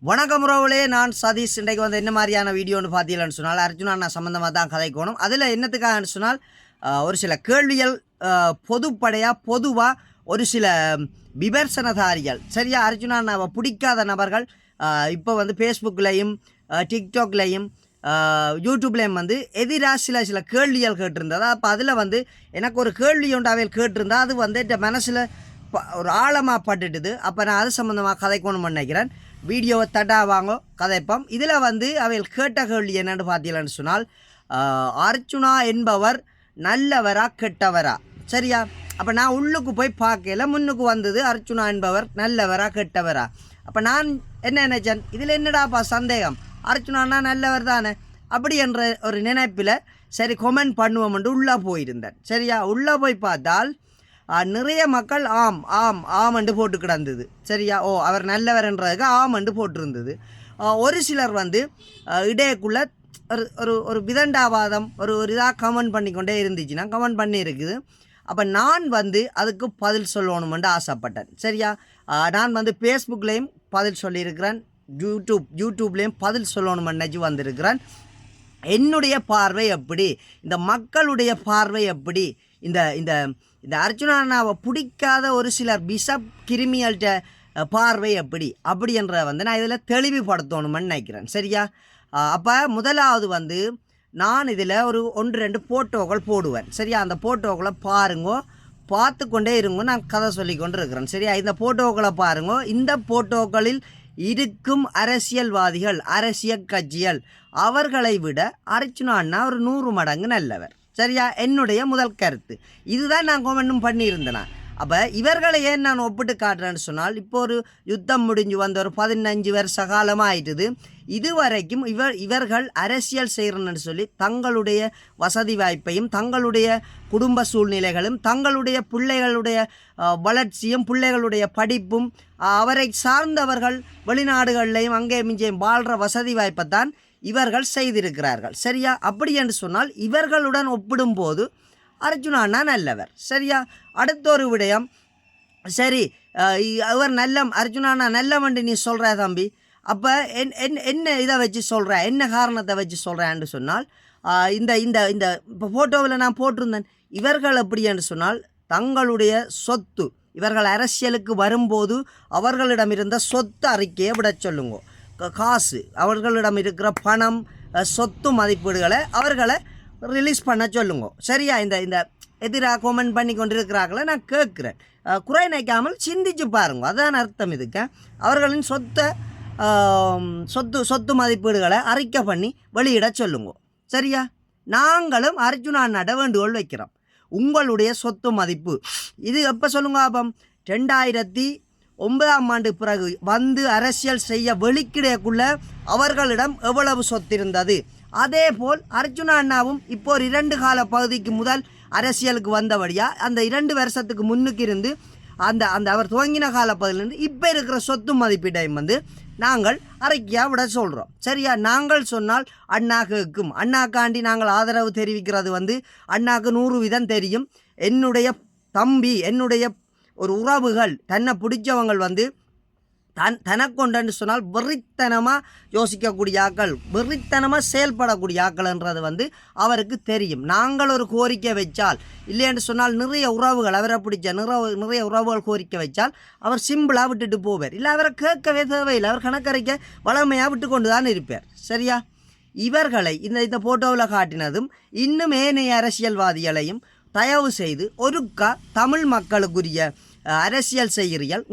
வணக்கம் உறவுகளே, நான் சதீஷ். இன்றைக்கு வந்து என்ன மாதிரியான வீடியோன்னு பார்த்தீங்கன்னு சொன்னால், அர்ஜுனா அண்ணா சம்மந்தமாக தான் கதைக்கணும். அதில் என்னத்துக்காகன்னு சொன்னால், ஒரு சில கேள்விகள் பொதுவாக ஒரு சில விமர்சனதாரிகள், சரியா, அர்ஜுனா அண்ணாவை பிடிக்காத நபர்கள் இப்போ வந்து ஃபேஸ்புக்லேயும் டிக்டாக்லேயும் யூடியூப்லேயும் வந்து எதிராக சில கேள்விகள் கேட்டிருந்தது. அப்போ அதில் வந்து எனக்கு ஒரு கேள்வி ஒன்று அவையில் கேட்டிருந்தா, அது வந்து என் மனசில் ஒரு ஆழமாக பட்டுட்டுது. அப்போ நான் அது சம்மந்தமாக கதைக்கணும்னு நினைக்கிறேன். வீடியோவை வாங்க கதைப்போம். இதில் வந்து அவையில் கேட்ட கேள்வி என்னென்னு பார்த்தீங்கன்னு சொன்னால், அர்ஜுனா என்பவர் நல்லவரா கெட்டவரா, சரியா? அப்போ நான் உள்ளுக்கு போய் பார்க்கல, முன்னுக்கு வந்தது அர்ஜுனா என்பவர் நல்லவரா கெட்டவரா. அப்போ நான் என்ன நினைச்சேன், இதில் என்னடாப்பா சந்தேகம், அர்ஜுனானா நல்லவர் தானே அப்படி என்ற ஒரு நினைப்பில் சரி கொமெண்ட் பண்ணுவோம்ட்டு உள்ளே போயிருந்தேன். சரியா, உள்ளே போய் பார்த்தால் நிறைய மக்கள் ஆம் ஆம் ஆம் என்று போட்டு கிடந்தது. சரியா, அவர் நல்லவர்ன்றதுக்கு ஆம் என்று போட்டிருந்தது. ஒரு சிலர் வந்து இடையக்குள்ளே ஒரு ஒரு ஒரு விதண்டாவாதம் ஒரு இதாக கமெண்ட் பண்ணிக்கொண்டே இருந்துச்சுன்னா கமெண்ட் பண்ணியிருக்குது. அப்போ நான் வந்து அதுக்கு பதில் சொல்லணுமென்று ஆசைப்பட்டேன். சரியா, நான் வந்து ஃபேஸ்புக்லேயும் பதில் சொல்லியிருக்கிறேன், யூடியூப்லேயும் பதில் சொல்லணுமென்னு வந்திருக்கிறேன். என்னுடைய பார்வை எப்படி, இந்த மக்களுடைய பார்வை எப்படி, இந்த இந்த இந்த அர்ஜுனா அண்ணாவை பிடிக்காத ஒரு சிலர் பிஷப் கிரிமியல்கிட்ட பார்வை அப்படி என்ற வந்து நான் இதில் தெளிவுபடுத்தணுமென்னு நினைக்கிறேன். சரியா, அப்போ முதலாவது வந்து நான் இதில் ஒரு 1-2 ஃபோட்டோக்கள் போடுவேன். சரியா, அந்த ஃபோட்டோக்களை பாருங்கோ, பார்த்து கொண்டே இருங்கோ, நான் கதை சொல்லி கொண்டு இருக்கிறேன். சரியா, இந்த ஃபோட்டோக்களை பாருங்கோ. இந்த ஃபோட்டோக்களில் இருக்கும் அரசியல்வாதிகள், அரசியல் கட்சிகள், அவர்களை விட அர்ஜுனா அண்ணா ஒரு 100 மடங்கு நல்லவர். சரியா, என்னுடைய முதல் கருத்து இதுதான். நான் கமெண்ட்டும் பண்ணியிருந்தேன். அப்போ இவர்களை ஏன் நான் ஒப்பிட்டு காட்டுறேன்னு சொன்னால், இப்போ ஒரு யுத்தம் முடிஞ்சு வந்த ஒரு 15 வருஷ காலமாக ஆயிட்டுது. இதுவரைக்கும் இவர்கள் அரசியல் செய்கிறன்னு சொல்லி தங்களுடைய வசதி வாய்ப்பையும் தங்களுடைய குடும்ப சூழ்நிலைகளும் தங்களுடைய பிள்ளைகளுடைய வளர்ச்சியும் பிள்ளைகளுடைய படிப்பும் அவரை சார்ந்தவர்கள் வெளிநாடுகளிலையும் அங்கே மிஞ்சையும் வாழ்கிற வசதி வாய்ப்பை தான் இவர்கள் செய்திருக்கிறார்கள். சரியா, அப்படி என்று சொன்னால் இவர்களுடன் ஒப்பிடும்போது அர்ஜுனா அண்ணா நல்லவர். சரியா, அடுத்த ஒரு விடயம், சரி அவர் அர்ஜுனா அண்ணா நல்லவன்று நீ சொல்கிற தம்பி, அப்போ என்ன இதை வச்சு சொல்கிற, என்ன காரணத்தை வச்சு சொல்கிறேன்னு சொன்னால், இந்த இந்த இந்த இப்போ ஃபோட்டோவில் நான் போட்டிருந்தேன், இவர்கள் எப்படி என்று சொன்னால் தங்களுடைய சொத்து, இவர்கள் அரசியலுக்கு வரும்போது அவர்களிடம் இருந்த சொத்து அறிக்கையை விட சொல்லுங்க, காசு, அவர்களிடம் இருக்கிற பணம், சொத்து மதிப்பீடுகளை அவர்களை ரிலீஸ் பண்ண சொல்லுங்க. சரியா, இந்த இந்த எதிராக கமெண்ட் பண்ணி கொண்டிருக்கிறார்களே நான் கேட்குறேன், குறை நினைக்காமல் சிந்திச்சு பாருங்க, அதான் அர்த்தம் இதுக்கு. அவர்களின் சொத்து மதிப்பீடுகளை அறிக்கை பண்ணி வெளியிட சொல்லுங்க. சரியா, நாங்களும் அர்ஜுனா அண்ணாட்ட வேண்டுகோள் வைக்கிறோம், உங்களுடைய சொத்து மதிப்பு இது எப்போ சொல்லுங்க. அப்போ 2009ஆம் ஆண்டு பிறகு வந்து அரசியல் செய்ய வெளிக்கிடையக்குள்ள அவர்களிடம் எவ்வளவு சொத்து இருந்தது, அதே போல் அர்ஜுனா அண்ணாவும் இப்போ ஒரு 2 கால பகுதிக்கு முதல் அரசியலுக்கு வந்தபடியா அந்த 2 வருஷத்துக்கு முன்னுக்கு இருந்து அந்த அந்த அவர் துவங்கின கால பகுதியிலிருந்து இப்போ இருக்கிற சொத்து மதிப்பீட்டையும் வந்து நாங்கள் அறிக்கையாக விட சொல்கிறோம். சரியா, நாங்கள் சொன்னால் அண்ணா கேட்கும், அண்ணாக்காண்டி நாங்கள் ஆதரவு தெரிவிக்கிறது வந்து அண்ணாக்கு 100% தெரியும். என்னுடைய தம்பி, என்னுடைய ஒரு உறவுகள், தன்னை பிடிச்சவங்கள் வந்து தனக்கொண்டன்னு சொன்னால் வெறித்தனமாக யோசிக்கக்கூடிய ஆக்கள், வெறித்தனமாக செயல்படக்கூடிய ஆக்கள்ன்றது வந்து அவருக்கு தெரியும். நாங்கள் ஒரு கோரிக்கை வச்சால், இல்லைன்னு சொன்னால் நிறைய உறவுகள், அவரை பிடிச்ச நிறைய உறவுகள் கோரிக்கை வச்சால் அவர் சிம்பிளாக விட்டுட்டு போவார். இல்லை, அவரை கேட்கவே தேவையில்லை, அவர் கணக்கறிக்க வளமையாக விட்டு கொண்டு தான் இருப்பார். சரியா, இவர்களை இந்த ஃபோட்டோவில் காட்டினதும் இன்னும் ஏனைய அரசியல்வாதிகளையும் தயவு செய்து ஒருக்கா தமிழ் மக்களுக்குரிய அரசியல் செய்கிறீர்கள்,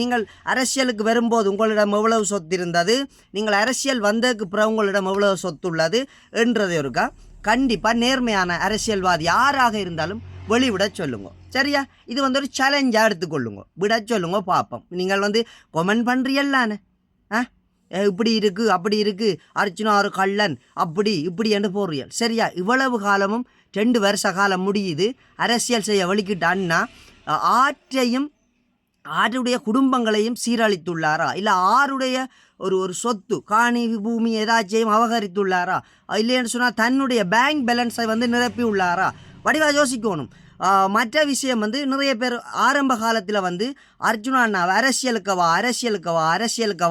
நீங்கள் அரசியலுக்கு வரும்போது உங்களிடம் எவ்வளவு சொத்து இருந்தது, நீங்கள் அரசியல் வந்ததுக்கு பிறகு உங்களிடம் எவ்வளவு சொத்து உள்ளது என்றது இருக்கா கண்டிப்பாக நேர்மையான அரசியல்வாதி யாராக இருந்தாலும் வெளிவிட சொல்லுங்க. சரியா, இது வந்து ஒரு சேலஞ்சாக எடுத்துக்கொள்ளுங்க, விட சொல்லுங்க, பார்ப்போம். நீங்கள் வந்து கொமெண்ட் பண்ணுறீங்களானே, இப்படி இருக்குது அப்படி இருக்குது, அர்ஜுனா ஒரு கள்ளன் இப்படி என்று போடுறீர்கள். சரியா, இவ்வளவு காலமும் 2 வருஷ காலம் முடியுது அரசியல் செய்ய வெளிக்கிட்ட அண்ணா ஆருடைய குடும்பங்களையும் சீரழித்துள்ளாரா, இல்லை ஆருடைய ஒரு சொத்து காணி பூமி ஏதாச்சும் அபகரித்துள்ளாரா, இல்லைன்னு சொன்னால் தன்னுடைய பேங்க் பேலன்ஸை வந்து நிரப்பி உள்ளாரா, வடிவாக யோசிக்கணும். மற்ற விஷயம் வந்து நிறைய பேர் ஆரம்ப காலத்தில் வந்து அர்ஜுனா அண்ணாவை அரசியலுக்கு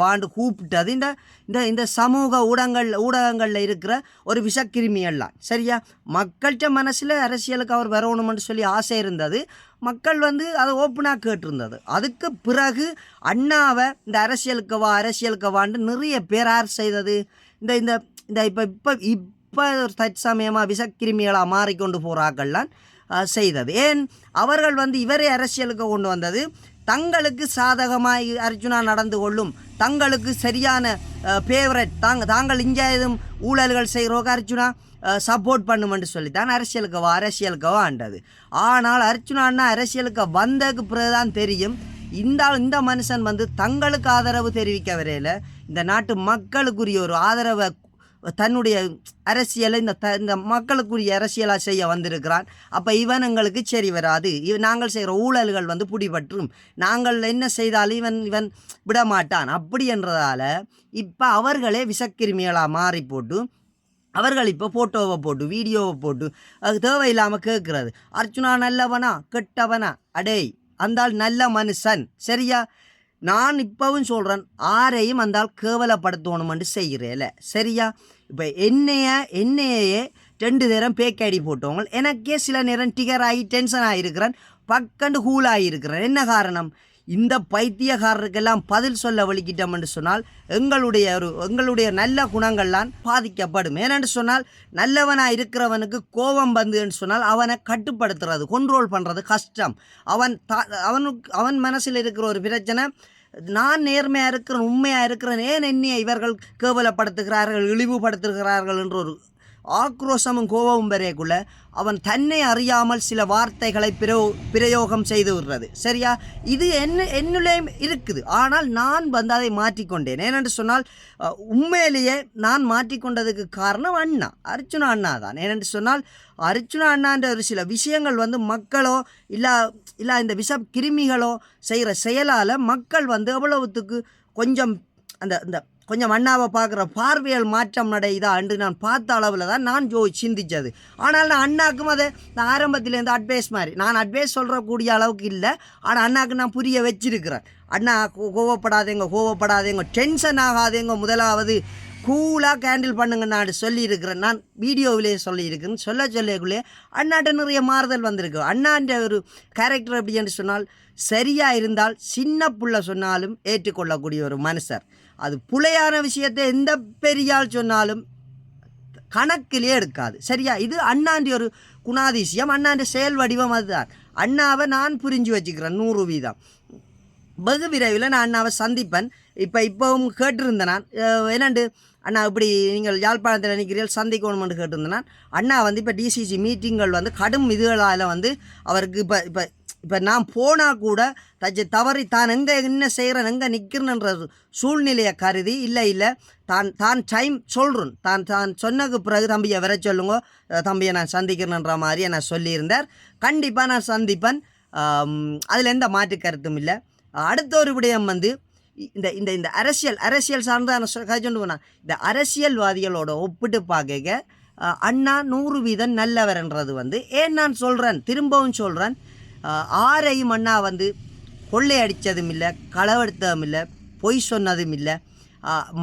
வான்னு கூப்பிட்டது இந்த இந்த இந்த சமூக ஊடகங்களில் இருக்கிற ஒரு விஷக்கிருமியெல்லாம் சரியா. மக்கள்கிட்ட மனசில் அரசியலுக்கு அவர் வரணும்னு சொல்லி ஆசை இருந்தது. மக்கள் வந்து அதை ஓப்பனாக கேட்டிருந்தது. அதுக்கு பிறகு அண்ணாவை இந்த அரசியலுக்கு வான்னு நிறைய பேர் யார் செய்தது இந்த இந்த இந்த இப்போ தற்சமயமாக விஷக்கிருமிகளாக மாறிக்கொண்டு போகிறார்கள்லாம் செய்தது. ஏன் அவர்கள் வந்து இவரே அரசியலுக்கு கொண்டு வந்தது தங்களுக்கு சாதகமாய் அர்ஜுனா நடந்து கொள்ளும், தங்களுக்கு சரியான ஃபேவரட் தாங்கள் இங்கே எதுவும் ஊழல்கள் செய்கிறோக்கு அர்ஜுனா சப்போர்ட் பண்ணுமென்று சொல்லித்தான் அரசியலுக்கு வாண்டது. ஆனால் அர்ஜுனா அண்ணா அரசியலுக்கு வந்ததுக்கு பிறகுதான் தெரியும் இந்த மனுஷன் வந்து தங்களுக்கு ஆதரவு தெரிவிக்க வரையில் இந்த நாட்டு மக்களுக்குரிய ஒரு ஆதரவை தன்னுடைய அரசியலை இந்த மக்களுக்குரிய அரசியலாக செய்ய வந்திருக்கிறான். அப்போ இவன் எங்களுக்கு சரி வராது, நாங்கள் செய்கிற ஊழல்கள் வந்து பிடிபற்றும், நாங்கள் என்ன செய்தாலும் இவன் விடமாட்டான் அப்படி என்றதால் இப்போ அவர்களே விஷக்கிருமிகளாக மாறி போட்டு அவர்கள் இப்போ ஃபோட்டோவை போட்டு வீடியோவை போட்டு அது தேவையில்லாமல் கேட்குறது. அர்ஜுனா நல்லவனா கெட்டவனா, அடேய் அந்தால் நல்ல மனுஷன் சரியா. நான் இப்போவும் சொல்கிறேன், ஆரையும் அந்தால் கேவலப்படுத்தணுமென்று செய்கிறேன்ல சரியா. இப்போ என்னையே 2 நேரம் பேக்கடி போட்டவங்க எனக்கே சில நேரம் டிகர் ஆகி டென்ஷன் ஆகியிருக்கிறேன், பக்கண்டு கூலாகியிருக்கிறேன். என்ன காரணம்? இந்த பைத்தியக்காரருக்கெல்லாம் பதில் சொல்ல வலிக்கிட்டோம்னு சொன்னால் எங்களுடைய நல்ல குணங்கள்லாம் பாதிக்கப்படும். ஏனென்று சொன்னால் நல்லவனாக இருக்கிறவனுக்கு கோபம் வந்துன்னு சொன்னால் அவனை கட்டுப்படுத்துறது கண்ட்ரோல் பண்ணுறது கஷ்டம். அவன் மனசில் இருக்கிற ஒரு பிரச்சனை, நான் நேர்மையாக இருக்கிறேன் உண்மையாக இருக்கிறேன், ஏன் என்னையை இவர்கள் கேவலப்படுத்துகிறார்கள் இழிவுபடுத்துகிறார்கள் என்ற ஒரு ஆக்ரோஷமும் கோபமும் வரைக்குள்ள அவன் தன்னை அறியாமல் சில வார்த்தைகளை பிரயோகம் செய்து விடுறது சரியா. இது என்னுள்ளேயும் இருக்குது. ஆனால் நான் வந்து அதை மாற்றிக்கொண்டேன். ஏனென்று சொன்னால் உண்மையிலேயே நான் மாற்றிக்கொண்டதுக்கு காரணம் அர்ஜுனா அண்ணா தான். ஏனென்று சொன்னால் அர்ஜுனா அண்ணான்ற ஒரு சில விஷயங்கள் வந்து மக்களோ இல்லை இந்த கிருமிகளோ செய்கிற செயலால் மக்கள் வந்து எவ்வளவுத்துக்கு கொஞ்சம் அந்த கொஞ்சம் அண்ணாவை பார்க்குற பார்வையல் மாற்றம் நடையுதா என்று நான் பார்த்த அளவில் தான் நான் சிந்தித்தது. ஆனால் நான் அண்ணாக்கும் அதை நான் ஆரம்பத்திலேருந்து அட்வைஸ் மாதிரி நான் அட்வைஸ் சொல்கிறக்கூடிய அளவுக்கு இல்லை. ஆனால் அண்ணாவுக்கு நான் புரிய வச்சிருக்கிறேன். அண்ணா கோவப்படாதேங்க டென்ஷன் ஆகாதேங்க, முதலாவது கூலாக கேண்டில் பண்ணுங்க நான் சொல்லியிருக்கிறேன். நான் வீடியோவிலே சொல்லியிருக்கிறேன். சொல்லக்குள்ளே அண்ணாட்ட நிறைய மாறுதல் வந்திருக்கு. அண்ணான்ற ஒரு கேரக்டர் எப்படி என்று சொன்னால் சரியாக இருந்தால் சின்ன புள்ள சொன்னாலும் ஏற்றுக்கொள்ளக்கூடிய ஒரு மனுஷர். அது புலையான விஷயத்தை எந்த பெரியால் சொன்னாலும் கணக்கிலே எடுக்காது சரியா. இது அண்ணாண்டி ஒரு குணாதிசயம், அண்ணாண்டி செயல் வடிவம் அதுதான். அண்ணாவை நான் புரிஞ்சு வச்சுக்கிறேன் 100%. வெகு விரைவில் நான் அண்ணாவை சந்திப்பேன். இப்போவும் கேட்டிருந்தேன் நான் என்னண்டு அண்ணா இப்படி நீங்கள் யாழ்ப்பாணத்தில் நினைக்கிறீர்கள் சந்திக்கணுமென்று கேட்டிருந்தேன் நான். அண்ணா வந்து இப்போ டிசிசி மீட்டிங்கள் வந்து கடும் இதுகளால் வந்து அவருக்கு இப்போ நான் போனால் கூட தவறி தான் என்ன செய்கிறேன் எங்கே நிற்கிறேன்ற சூழ்நிலையை கருதி இல்லை தான் டைம் சொல்கிறேன், தான் சொன்னதுக்கு பிறகு தம்பியை வர சொல்லுங்க, தம்பியை நான் சந்திக்கிறேன்ற மாதிரி நான் சொல்லியிருந்தார். கண்டிப்பாக நான் சந்திப்பேன், அதில் எந்த மாற்று கருத்தும் இல்லை. அடுத்த ஒரு விடயம் வந்து இந்த இந்த இந்த அரசியல் சார்ந்த கழிச்சொண்டு போனால் இந்த அரசியல்வாதிகளோட ஒப்பிட்டு பார்க்க அண்ணா 100% நல்லவர்ன்றது வந்து ஏன் நான் சொல்கிறேன், திரும்பவும் சொல்கிறேன், ஆரையும் அண்ணா வந்து கொள்ளையடித்ததும் இல்லை, களவெடுத்ததும் இல்லை, பொய் சொன்னதும் இல்லை,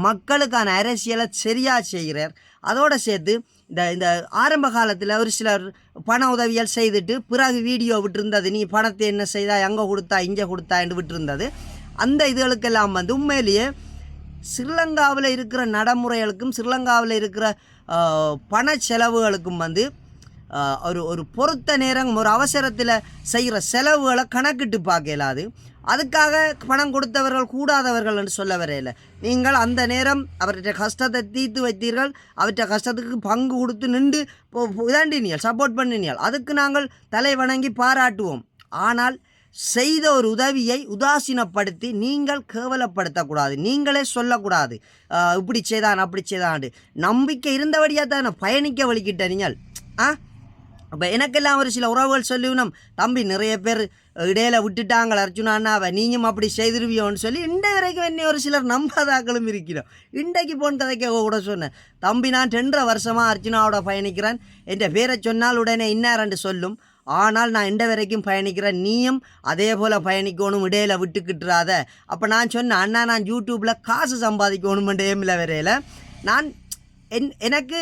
மக்களுக்கான அரசியலை சரியாக செய்கிறார். அதோடு சேர்த்து இந்த ஆரம்ப காலத்தில் ஒரு சிலர் பண உதவிகள் செய்துட்டு பிறகு வீடியோ விட்டுருந்தது, நீ பணத்தை என்ன செய்தா எங்கே கொடுத்தா இங்கே கொடுத்தா என்று விட்டுருந்தது. அந்த இதுகளுக்கெல்லாம் வந்து உண்மையிலேயே ஸ்ரீலங்காவில் இருக்கிற நடைமுறைகளுக்கும் ஸ்ரீலங்காவில் இருக்கிற பண செலவுகளுக்கும் வந்து ஒரு பொறுத்த நேரம் ஒரு அவசரத்தில் செய்கிற செலவுகளை கணக்கிட்டு பார்க்கலாது. அதுக்காக பணம் கொடுத்தவர்கள் கூடாதவர்கள் என்று சொல்ல வரையில. நீங்கள் அந்த நேரம் அவர்கிட்ட கஷ்டத்தை தீர்த்து வைத்தீர்கள், அவர்கிட்ட கஷ்டத்துக்கு பங்கு கொடுத்து நின்று இதாண்டினியல் சப்போர்ட் பண்ணினியல், அதுக்கு நாங்கள் தலை வணங்கி பாராட்டுவோம். ஆனால் செய்த ஒரு உதவியை உதாசீனப்படுத்தி நீங்கள் கேவலப்படுத்தக்கூடாது, நீங்களே சொல்லக்கூடாது இப்படி செய்தான் அப்படி செய்தாண்டு. நம்பிக்கை இருந்தபடியாக தானே பயணிக்க வலிக்கிட்ட நீங்கள். அப்போ எனக்கெல்லாம் ஒரு சில உறவுகள் சொல்லிவினோம், தம்பி நிறைய பேர் இடையில விட்டுட்டாங்க அர்ஜுனா அண்ணாவை, நீயும் அப்படி செய்திருவியோன்னு சொல்லி இன்றை வரைக்கும் என்னை ஒரு சிலர் நம்பாதாக்களும் இருக்கிறோம். இன்றைக்கு போன் கதைக்க கூட சொன்னேன், தம்பி நான் 2.5 வருஷமாக அர்ஜுனாவோட பயணிக்கிறேன், என் பேரை சொன்னால் உடனே இன்னாரண்டு சொல்லும். ஆனால் நான் இண்ட வரைக்கும் பயணிக்கிறேன், நீயும் அதே போல் பயணிக்கணும், இடையில விட்டுக்கிட்டுறாத. அப்போ நான் சொன்னேன், அண்ணா நான் யூடியூப்பில் காசு சம்பாதிக்கணுமென்ற ஏமில் வரையில் நான் எனக்கு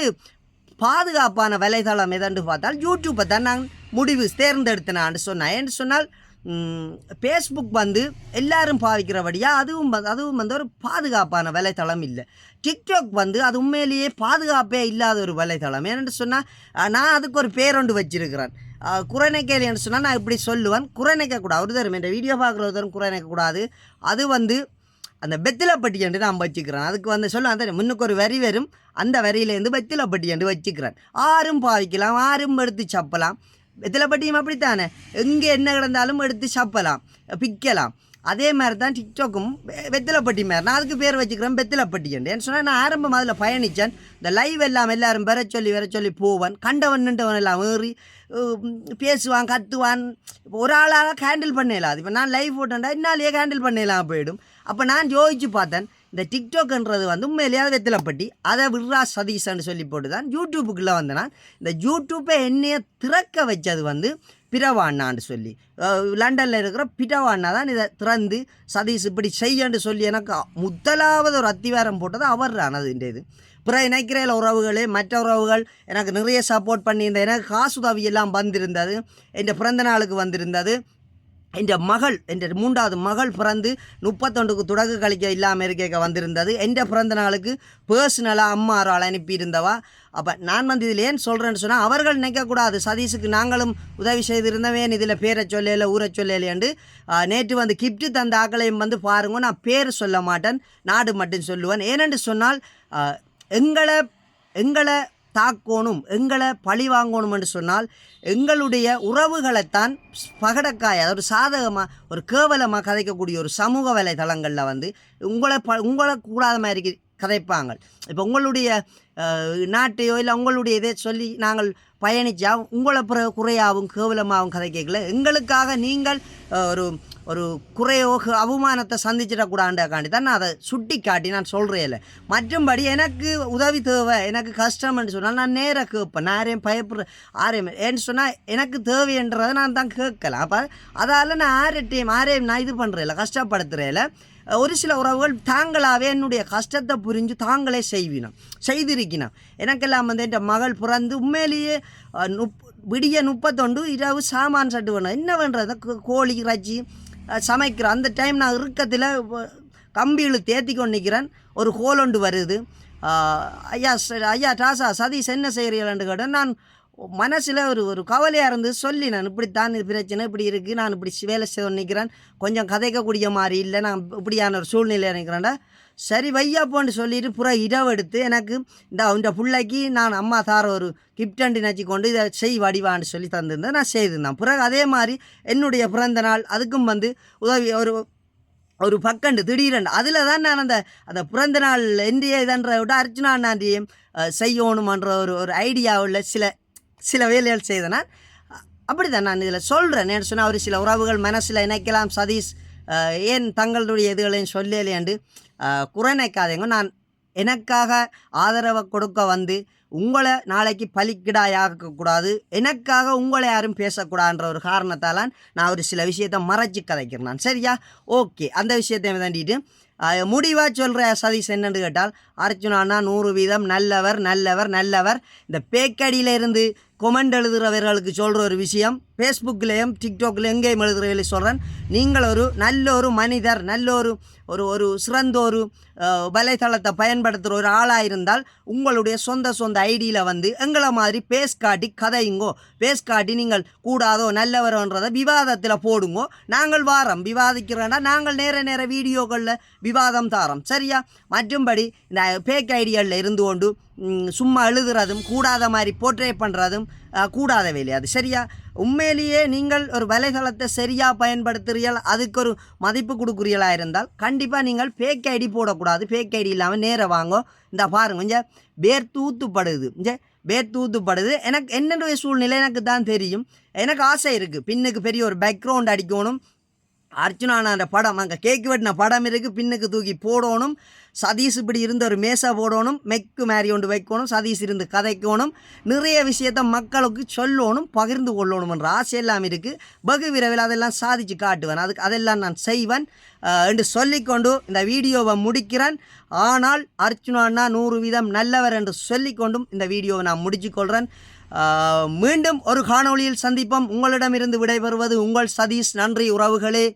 பாதுகாப்பான வலைதளம் எதன்று பார்த்தால் யூடியூப்பை தான் நான் முடிவு தேர்ந்தெடுத்தேனான்னு சொன்னேன். ஏன்னு சொன்னால் ஃபேஸ்புக் வந்து எல்லாரும் பாவிக்கிறபடியாக அதுவும் வந்து ஒரு பாதுகாப்பான வலைத்தளம் இல்லை. டிக்டாக் வந்து அது உண்மையிலேயே பாதுகாப்பே இல்லாத ஒரு வலைத்தளம். ஏன்னு சொன்னால் நான் அதுக்கு ஒரு பேரொண்டு வச்சிருக்கிறேன், குறைநைக்கேன்னு சொன்னால் நான் இப்படி சொல்லுவேன், குறைநைக்கக்கூடாது. ஒரு தரும் என்ற வீடியோ பார்க்குற ஒரு தரும் குறைநைக்கக்கூடாது. அது வந்து அந்த வெத்திலப்பட்டி என்று நான் வச்சுக்கிறேன். அதுக்கு வந்து சொல்லுவேன், அந்த முன்னுக்கு ஒரு வரி வரும், அந்த வரியிலேருந்து வெத்திலப்பட்டி என்று வச்சுக்கிறேன். ஆரும் பாவிக்கலாம், ஆரும் எடுத்து சப்பலாம். வெத்திலப்பட்டியும் அப்படித்தானே, எங்கே என்ன கிடந்தாலும் எடுத்து சப்பலாம், பிக்கலாம். அதே மாதிரி தான் டிக்டாக்கும் வெத்திலப்பட்டி மாதிரி. நான் அதுக்கு பேர் வச்சுக்கிறேன் வெத்திலப்பட்டி என்று. ஏன்னு சொன்னால் நான் ஆரம்பம் அதில் பயணித்தேன். இந்த லைவ் எல்லாம் எல்லாரும் வர சொல்லி போவேன். கண்டவன் நின்றவன் எல்லாம் ஏறி பேசுவான், கத்துவான். ஒரு ஆளாக ஹேண்டில் பண்ணலாம். இப்போ நான் லைவ் போட்டேன்டா என்னாலேயே ஹேண்டில் பண்ணலாம் போயிடும். அப்போ நான் யோசிச்சு பார்த்தேன், இந்த டிக்டாக்ன்றது வந்து உண்மையிலேயே வெத்திலப்பட்டி, அதை விட்ரா சதீஷ்ன்னு சொல்லி போட்டு தான் யூடியூப்புக்குள்ளே வந்தேன். இந்த யூடியூப்பை என்னையை திறக்க வச்சது வந்து பிரவாண்ணான்னு சொல்லி, லண்டனில் இருக்கிற பிரவாண்ணா தான் இதை திறந்து சதீஷ் இப்படி செய்யன்னு சொல்லி எனக்கு முதலாவது ஒரு அத்திவாரம் போட்டது அவர் தான். அது இந்த இது பிறகு நினைக்கிற உறவுகளே, மற்ற உறவுகள் எனக்கு நிறைய சப்போர்ட் பண்ணியிருந்தேன். எனக்கு காசுதவி எல்லாம் வந்திருந்தது, என் பிறந்த நாளுக்கு வந்திருந்தது. என் மகள், என் 3வது மகள் பிறந்து 31க்கு தொடக்கு கழிக்க இல்லாமல் இருக்க வந்திருந்தது. என் பிறந்த நாளுக்கு பர்சனலாக அம்மா ஆள் அனுப்பியிருந்தவா. அப்போ நான் வந்து இதில் ஏன் சொல்கிறேன்னு சொன்னால், அவர்கள் நினைக்கக்கூடாது சதீஷுக்கு நாங்களும் உதவி செய்திருந்தவேன், இதில் பேரை சொல்லலை ஊரை சொல்லலையண்டு. நேற்று வந்து கிஃப்ட்டு தந்த ஆக்களையும் வந்து பாருங்க, நான் பேர் சொல்ல மாட்டேன், நாடு மட்டும் சொல்லுவேன். ஏனென்று சொன்னால் எங்களை தாக்கணும், எங்களை பழி வாங்கணும் என்று சொன்னால் எங்களுடைய உறவுகளைத்தான் பகடக்காய், அதாவது சாதகமாக ஒரு கேவலமாக கதைக்கக்கூடிய ஒரு சமூக வலைதளங்களில் வந்து உங்களை கூடாத மாதிரி கதைப்பாங்க. இப்போ உங்களுடைய நாட்டையோ இல்லை உங்களுடைய இதை சொல்லி நாங்கள் பயணித்தா உங்களை குறையாகவும் கேவலமாகவும் கதைக்கல. எங்களுக்காக நீங்கள் ஒரு ஒரு குறையோ அவமானத்தை சந்திச்சிடக்கூடாண்டாக்காண்டி தான் நான் அதை சுட்டி காட்டி நான் சொல்கிறேன். இல்லை மற்றும்படி எனக்கு உதவி தேவை, எனக்கு கஷ்டம்னு சொன்னால் நான் நேராக கேட்பேன். நான் யாரையும் பயப்படுற ஏன்னு சொன்னால் எனக்கு தேவைன்றதை நான் தான் கேட்கலாம். அப்போ அதால் நான் ஆரையும் நான் இது பண்ணுறேன், கஷ்டப்படுத்துகிறேன். ஒரு சில உறவுகள் தாங்களாகவே என்னுடைய கஷ்டத்தை புரிஞ்சு தாங்களே செய்திருக்கணும். எனக்கெல்லாம் வந்து என் மகள் பிறந்து உண்மையிலேயே விடிய 31 இரவு சாமான் சட்டு வேணும், என்ன பண்ணுறது, கோழி இறைச்சி சமைக்கிற அந்த டைம் நான் இறுக்கத்தில் கம்பியில் தேத்தி கொண்டு நிற்கிறேன். ஒரு கோலொண்டு வருது, ஐயா டாசா சதீஷ் என்ன செய்கிறீங்களான்னு கேட்டேன். நான் மனசில் ஒரு கவலையாக இருந்து சொல்லி, நான் இப்படித்தான் இது பிரச்சனை இப்படி இருக்குது, நான் இப்படி வேலை செய்ய நிற்கிறேன், கொஞ்சம் கதைக்கக்கூடிய மாதிரி இல்லை, நான் இப்படியான ஒரு சூழ்நிலையாக நிற்கிறேன்டா. சரி வையாப்போன்னு சொல்லிட்டு இரவெடுத்து எனக்கு இந்த பிள்ளைக்கு நான் அம்மா தார ஒரு கிஃப்டண்டி நினச்சி கொண்டு இதை வடிவான்னு சொல்லி தந்திருந்தேன், நான் செய்திருந்தேன். பிறகு அதே மாதிரி என்னுடைய பிறந்த நாள் அதுக்கும் வந்து உதவி ஒரு பக்கண்டு திடீரெண்டு அதில் தான் நான் அந்த பிறந்த நாள் எந்திய இதன்ற விட அர்ச்சனா அண்ணாண்டியும் செய்யணுமன்ற ஒரு ஐடியாவில் சில வேலைகள் செய்தேன். அப்படி தான் நான் இதில் சொல்கிறேன். நான் சொன்னால் ஒரு சில உறவுகள் மனசில் நினைக்கலாம், சதீஷ் ஏன் தங்களுடைய இதுகளையும் சொல்லலேண்டு குறைநைக்காதேங்க. நான் எனக்காக ஆதரவை கொடுக்க வந்து உங்களை நாளைக்கு பலிக்கிடாயாக்கக்கூடாது, எனக்காக உங்களை யாரும் பேசக்கூடாதுன்ற ஒரு காரணத்தால் நான் ஒரு சில விஷயத்தை மறைச்சி கதைக்கிறேன் நான். சரியா? ஓகே, அந்த விஷயத்தை தாண்டிட்டு முடிவாக சொல்கிற சதீஷ் என்னென்னு கேட்டால், அர்ச்சுனானா 100% நல்லவர். இந்த பேக்கடியிலேருந்து கொமெண்ட் எழுதுகிறவர்களுக்கு சொல்கிற ஒரு விஷயம், ஃபேஸ்புக்லேயும் டிக்டாக்லேயும் எங்கேயும் எழுதுகிறவர்களை சொல்கிறேன், நீங்கள் ஒரு நல்ல ஒரு மனிதர், நல்ல ஒரு சிறந்த ஒரு வலைத்தளத்தை பயன்படுத்துகிற ஒரு ஆளாக இருந்தால் உங்களுடைய சொந்த ஐடியில் வந்து எங்களை மாதிரி பேஸ் காட்டி கதையுங்கோ, பேஸ் காட்டி நீங்கள் கூடாதோ நல்லவரோன்றதை விவாதத்தில் போடுங்கோ. நாங்கள் வாரம் விவாதிக்கிறோன்னா நாங்கள் நேர வீடியோக்களில் விவாதம் தாரோம். சரியா? மற்றும்படி இந்த பேக் ஐடியாவில் இருந்து கொண்டு சும்மா எழுதுறதும் கூடாத மாதிரி போர்ட்ரே பண்ணுறதும் கூடாத வேலை அது. சரியா? உண்மையிலேயே நீங்கள் ஒரு வலைதளத்தை சரியாக பயன்படுத்துகிறீர்கள், அதுக்கு ஒரு மதிப்பு கொடுக்குறீர்களாக இருந்தால் கண்டிப்பாக நீங்கள் ஃபேக் ஐடி போடக்கூடாது. ஃபேக் ஐடி இல்லாமல் நேராக வாங்கோ. இந்த பாருங்க, கொஞ்சம் பேர் தூத்துப்படுது. எனக்கு என்னுடைய சூழ்நிலை எனக்கு தான் தெரியும். எனக்கு ஆசை இருக்குது, பின்னுக்கு பெரிய ஒரு பேக்ரவுண்ட் அடிக்கணும், அர்ஜுனா அந்த படம் அங்கே கேக்கு வெட்டின படம் இருக்குது, பின்னுக்கு தூக்கி போடணும். சதீஷ் இப்படி இருந்த ஒரு மேசா போடணும், மெக்கு மாரி ஒன்று வைக்கணும், சதீஷ் இருந்து கதைக்கணும், நிறைய விஷயத்த மக்களுக்கு சொல்லணும், பகிர்ந்து கொள்ளணும்ன்ற ஆசை எல்லாம் இருக்குது. வெகு விரைவில் அதெல்லாம் சாதித்து காட்டுவேன், அதெல்லாம் நான் செய்வேன் என்று சொல்லிக்கொண்டு இந்த வீடியோவை முடிக்கிறேன். ஆனால் அர்ஜுனா 100% நல்லவர் என்று சொல்லிக்கொண்டும் இந்த வீடியோவை நான் முடிச்சுக்கொள்கிறேன். மீண்டும் ஒரு காணொளியில் சந்திப்போம். உங்களிடமிருந்து விடைபெறுவது உங்கள் சதீஷ். நன்றி உறவுகளே.